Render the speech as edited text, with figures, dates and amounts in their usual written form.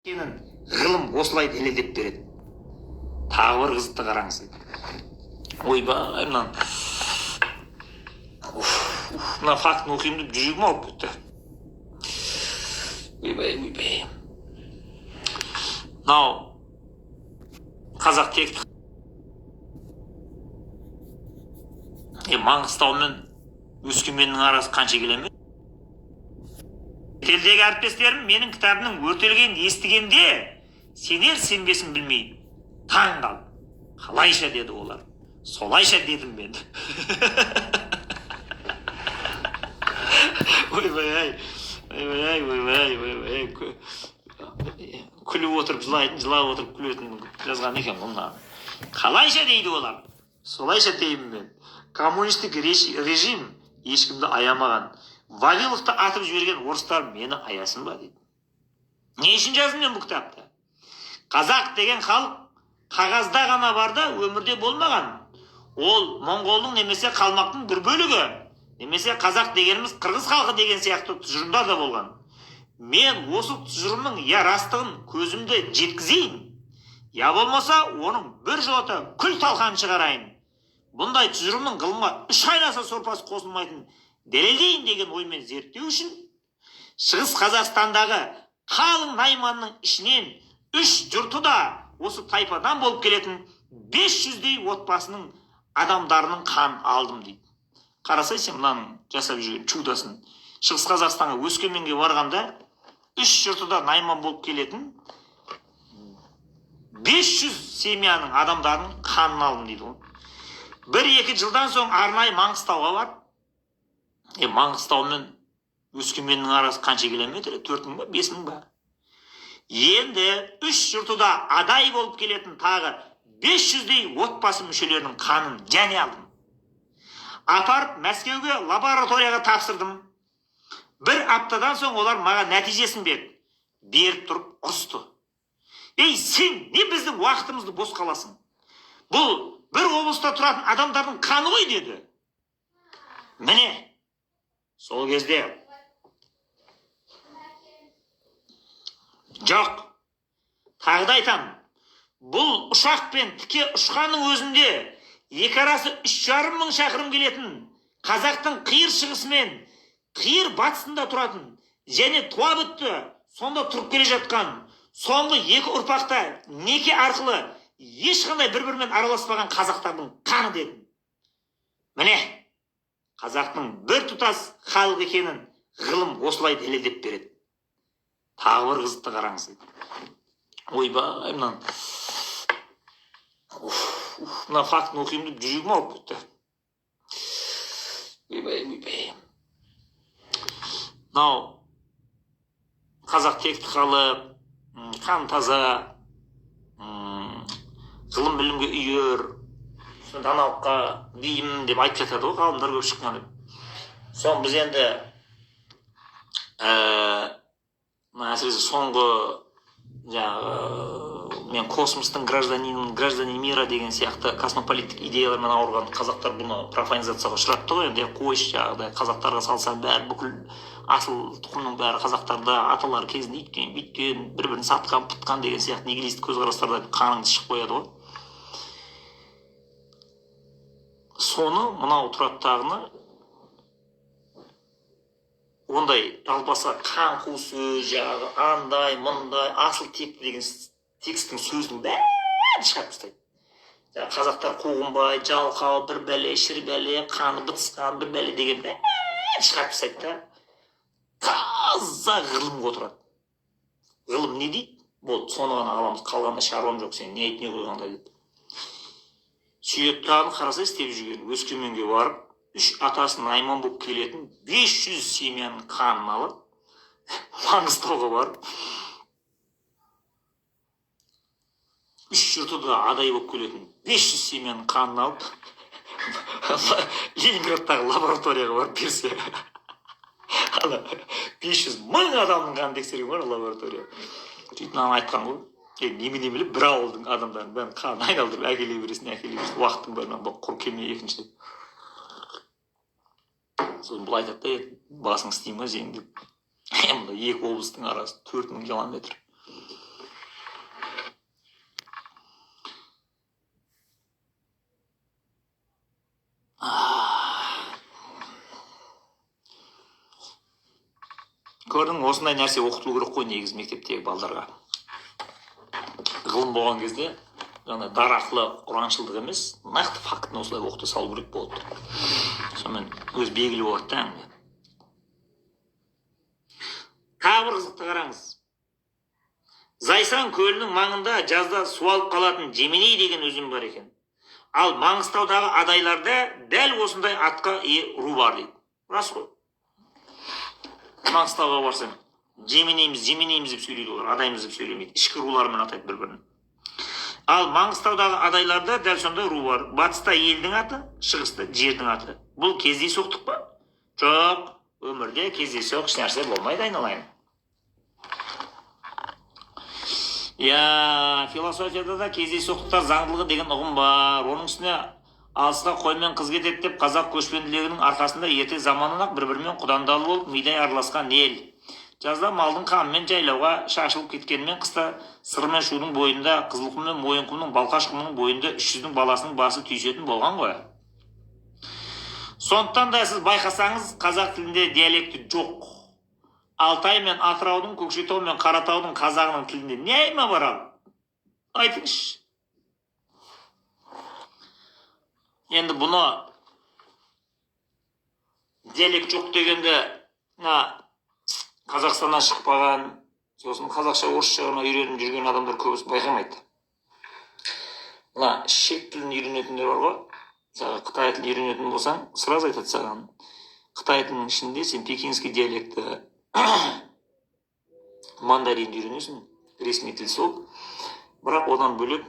Сенің ғылым осылай дәлелдеп береді. Тағы бір қызықты қараңыз. Ойбай, мына фактіні оқимын деп жүрегім ауырып кетті. Ойбай. Мынау қазақ текті Маңғыстау мен Өскеменнің арасы қанша келеме? Шетелдегі әріптестерім менің кітабының өртелгенін естігенде сенер сенбесін білмей таң қалды. Қалайша деді олар. Солайша дедім мен. Ойбай. Күліп отырып жылайтын, жылап отырып күлетін жазған екен мұнда. Қалайша дейді олар. Солайша деймін мен. Коммунистік режим ешкімді аямаған. Вавиловты атып жіберген орыстар мені аясын ба дейді. Не үшін жаздым мен бұл кітапты? Қазақ деген халық қағазда ғана бар да өмірде болмаған. Ол Монғолдың немесе қалмақтың бір бөлігі. Немесе қазақ дегеніміз қырғыз халқы деген сияқты тұжырымдар да болған. Мен осы тұжырымның я растығын көзімді жеткізейін, я болмаса оның бір жота күл талқан шығарайын. Бұндай тұжырымның ғылымға үш айнаса сорпасы қосылмайтын дәлелдейін деген оймен зерттеу үшін Шығыс Қазақстандағы қалың найманның ішінен үш жұрты да осы тайпадан болып келетін 500-дей отбасының адамдарының қанын алдым дейді. Қарасай сен мынаның жасап жүрген чудасын. Шығыс Қазақстанға Өскеменге барғанда үш жұрты да найман болып келетін 500 семьяның адамдарының қанын алдым дейді. 1-2 жылдан соң арнайы Маңғыстауға бар. Маңғыстау мен Өскеменнің арасы қанша километр? 4.000 ба, 5.000 ба? Енді үш жұрты да адай болып келетін тағы 500-дей отбасы мүшелерінің қанын және алдым. Апарып Мәскеуге лабораторияға тапсырдым. 1 аптадан соң олар маған нәтижесін беріп тұрып ұрысты. Сен не біздің уақытымызды бос қаласың? Бұл бір облыста тұратын адамдардың қаны ғой деді. Міне, сол кезде жоқ, тағы да айтам, бұл ұшақпен тіке ұшқанның өзінде екі арасы 3,5 мың шақырым келетін қазақтың қиыр шығысы мен қиыр батысында тұратын және туа бітті сонда тұрып келе жатқан соңғы 2 ұрпақта неке арқылы ешқандай бір-бірімен араласпаған қазақтардың қаны дедім. Міне, қазақтың бір тұтас халық екенін ғылым осылай дәлелдеп береді. Тағы бір қызықты қараңыз. Ойбай, мына фактіні оқимын деп жүрегім ауырып кетті. Ойбай. Мынау қазақ текті халық, қан таза, ғылым білімге үйір, даналыққа бейім деп айтып жатады ғой, ғалымдар көп шыққан деп. Соң біз енді әсіресе соңғы мен космостың граждане мира деген сияқты космополиттік идеялармен ауырған қазақтар бұны профанизацияға ұшыратты ғой. Енді қойшы жағдай қазақтарға салса бәрі бүкіл асыл тұқымның бәрі қазақтарда аталар кезінде үйткен, бір-бірін сатқан, пұтқан деген сияқты нигилистік көзқарастарда қаныңды шығып қояды ғой. Соны мынау тұраттағыны ондай жалпаса қан қуысы жағы андай, мұндай, асыл текті деген текстің сөзінің бәрін шығарып тастайды. Қазақтар қуғынбай, жалқау, бір бәле, шір бәле, қаны бытысқан, бір бәле деген бәрін шығарып тастайды да. Таза ғылымға отырады. Ғылым не дейді? Болды, соны ғана аламыз, қалғанда шаруам жоқ, сен не айтып не қойғанда дейді. Сүйектағын қараса істеп жүрген Өскеменге барып, 3 атасы найман болып келетін 500 семьяның қанын алып, Маңғыстауға барып, 3 жұрты да адай болып келетін 500 семьяның қанын алып, Ленинградтағы лабораторияға барып берсе, 500 мың адамның қанын тексерген бар лаборатория. Сөйтіп айтқан ғой. Немене біліп, бір ауылдың адамдарын бәрін қанын айналдырып әкеле бересің, уақыттың бәрінен құр келмей екінші. Сосын бұл айтады да, басың істей ма сен деп. Мұнда 2 облыстың арасы 4.000 километр. Көрдің, осындай нәрсе оқытылу керек қой негізі мектептегі балдарға. Ғылым болған кезде жаңа дар арқылы ұраншылдық емес, нақты фактіні осылай оқыта салу керек болады. Сонымен өз белгілі болады да әңгіме. Тағы бір қызықты қараңыз. Зайсан көлінің маңында жазда су алып қалатын Жеменей деген өзен бар екен. Ал Маңғыстаудағы адайларда дәл осындай атқа ие ру бар дейді. Рас қой. Маңғыстауға барсаң, Жеменейміз деп сөйлейді олар, адаймыз деп сөйлемейді. Ішкі рулармен атайды бір-бірін. Ал Маңғыстаудағы адайларда дәл сондай ру бар. Батыста елдің аты, шығыста жердің аты. Бұл кездейсоқтық па? Жоқ, өмірде кездейсоқ нәрсе болмайды, айналайын. Философияда да кездейсоқтықтар заңдылығы деген ұғым бар. Оның үстіне алысқа қоймен қыз кетеді деп қазақ көшпенділігінің арқасында ерте заманнан-ақ бір-бірімен құдандалы болып мидай араласқан ел. Жазда малдың қамымен жайлауға шашылып кеткенімен қыста сыр мен шудың бойында, қызылқұм мен мойынқұмның балқашқұмның бойында 300-дің баласының басы түйісетін болған ғой. Сондықтан да сіз байқасаңыз, қазақ тілінде диалекті жоқ. Алтай мен Атыраудың, Көкшетау мен Қаратаудың қазағының тілінде не айма бар ал? Айтыңызшы. Енді бұны диалект жоқ дегенде Қазақстаннан шықпаған, сосын қазақша орысша ғана үйреніп жүрген адамдар көбісі байқамайды. Мына шет тілін үйренетіндер бар ғой. Саған Қытай тілін үйренетін болсаң, сразу айтады саған. Қытай тілінің ішінде сен пекинский диалекті, мандарин үйренесің, ресми тіл сол. Бірақ одан бөлек